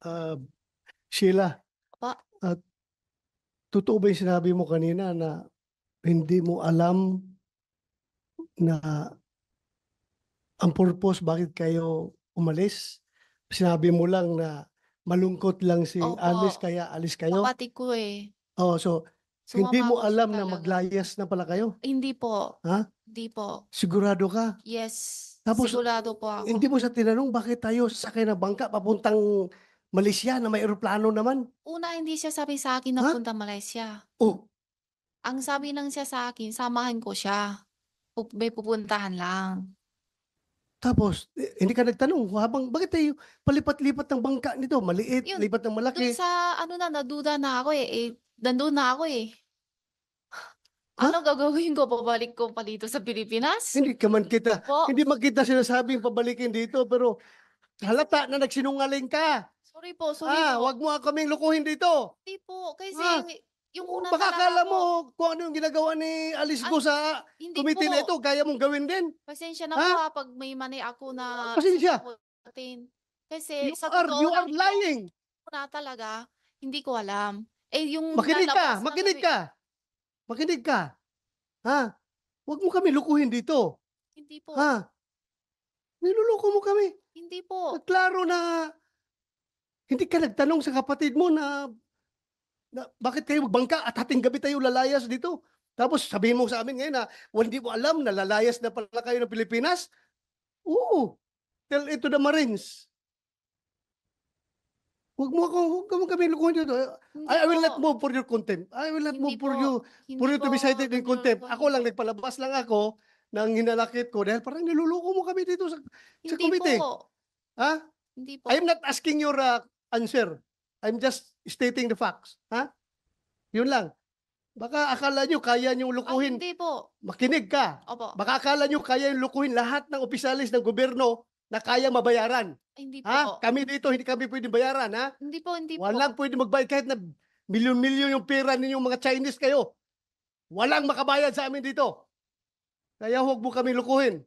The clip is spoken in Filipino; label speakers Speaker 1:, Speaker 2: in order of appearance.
Speaker 1: Ah, Sheila,
Speaker 2: Pa,
Speaker 1: at totoo ba yung sinabi mo kanina na hindi mo alam na ang purpose bakit kayo umalis? Sinabi mo lang na malungkot lang si
Speaker 2: opo,
Speaker 1: Alice kaya alis kayo?
Speaker 2: kapatid ko eh.
Speaker 1: Oh, so hindi
Speaker 2: Sumama
Speaker 1: mo
Speaker 2: ako siya
Speaker 1: alam na
Speaker 2: talaga.
Speaker 1: maglayas na pala kayo?
Speaker 2: Hindi po.
Speaker 1: Ha?
Speaker 2: Hindi po.
Speaker 1: Sigurado ka?
Speaker 2: Yes,
Speaker 1: Tapos
Speaker 2: sigurado po ako.
Speaker 1: hindi mo sa tinanong bakit tayo sasakay ng bangka papuntang Malaysia na may eroplano naman?
Speaker 2: Una, hindi siya sabi sa akin na
Speaker 1: Ha?
Speaker 2: punta Malaysia.
Speaker 1: Oh,
Speaker 2: Ang sabi lang siya sa akin, samahan ko siya. May pupuntahan lang.
Speaker 1: tapos, hindi ka nagtanong habang bakit tayo palipat-lipat ng bangka nito? Maliit,
Speaker 2: Yun,
Speaker 1: lipat ng
Speaker 2: dun
Speaker 1: malaki.
Speaker 2: sa ano na, naduda na ako eh. Nandun na ako eh.
Speaker 1: Ha?
Speaker 2: Ano gagawin ko? Pabalik ko pa dito sa Pilipinas?
Speaker 1: Hindi
Speaker 2: Opo.
Speaker 1: man kita sinasabing pabalikin dito, pero halata na nagsinungaling ka.
Speaker 2: Sorry
Speaker 1: Wag
Speaker 2: po.
Speaker 1: mo kaming lukuhin dito.
Speaker 2: Hindi po, kasi
Speaker 1: Ah,
Speaker 2: yung
Speaker 1: o
Speaker 2: una
Speaker 1: baka
Speaker 2: talaga
Speaker 1: akala
Speaker 2: po,
Speaker 1: mo kung ano yung ginagawa ni Alice
Speaker 2: ay,
Speaker 1: Go sa
Speaker 2: hindi
Speaker 1: committee na ito,
Speaker 2: po.
Speaker 1: kaya mong gawin din.
Speaker 2: Pasensya na po
Speaker 1: Ha?
Speaker 2: ha, pag may mani ako na
Speaker 1: Pasensya.
Speaker 2: sasagutin. Kasi sa
Speaker 1: You
Speaker 2: totoo
Speaker 1: are
Speaker 2: lang po,
Speaker 1: lying.
Speaker 2: una talaga, hindi ko alam. Eh, yung
Speaker 1: Makinig ka,
Speaker 2: lalabas na
Speaker 1: makinig ka, makinig ka. Ha? Wag mo kami lukuhin dito.
Speaker 2: hindi po,
Speaker 1: Ha? Niluloko mo kami.
Speaker 2: hindi po.
Speaker 1: Klaro na hindi ka nagtanong sa kapatid mo na bakit kayo magbangka at hating gabi tayo lalayas dito. Tapos sabihin mo sa amin ngayon na hindi mo alam na lalayas na pala kayo ng Pilipinas? Oo. Tell it to the Marines. Huwag mo kami lukuhin dito.
Speaker 2: Hindi
Speaker 1: I
Speaker 2: po,
Speaker 1: will not move for your contempt. I will not
Speaker 2: hindi
Speaker 1: move
Speaker 2: po,
Speaker 1: for
Speaker 2: hindi
Speaker 1: you
Speaker 2: po
Speaker 1: to be cited in
Speaker 2: ganun
Speaker 1: contempt.
Speaker 2: po,
Speaker 1: Ako
Speaker 2: hindi
Speaker 1: lang
Speaker 2: po.
Speaker 1: nagpalabas lang ako ng hinanakit ko dahil parang niluloko mo kami dito sa
Speaker 2: Hindi po,
Speaker 1: committee. Ha?
Speaker 2: hindi
Speaker 1: I am
Speaker 2: po.
Speaker 1: not asking your answer. I'm just stating the facts. Ha? Yun lang. Baka akala nyo kaya nyo
Speaker 2: Ay,
Speaker 1: lukuhin.
Speaker 2: hindi po.
Speaker 1: Makinig ka.
Speaker 2: Opo.
Speaker 1: Baka akala nyo kaya yung lukuhin lahat ng opisyalis ng gobyerno na kaya mabayaran.
Speaker 2: Ay, hindi po.
Speaker 1: Ha? Kami dito, hindi kami pwede bayaran. Ha?
Speaker 2: Hindi po, hindi po.
Speaker 1: Walang pwede magbayad kahit na milyon-milyon yung pera ninyong mga Chinese kayo. Walang makabayad sa amin dito. Kaya huwag mo kami lukuhin.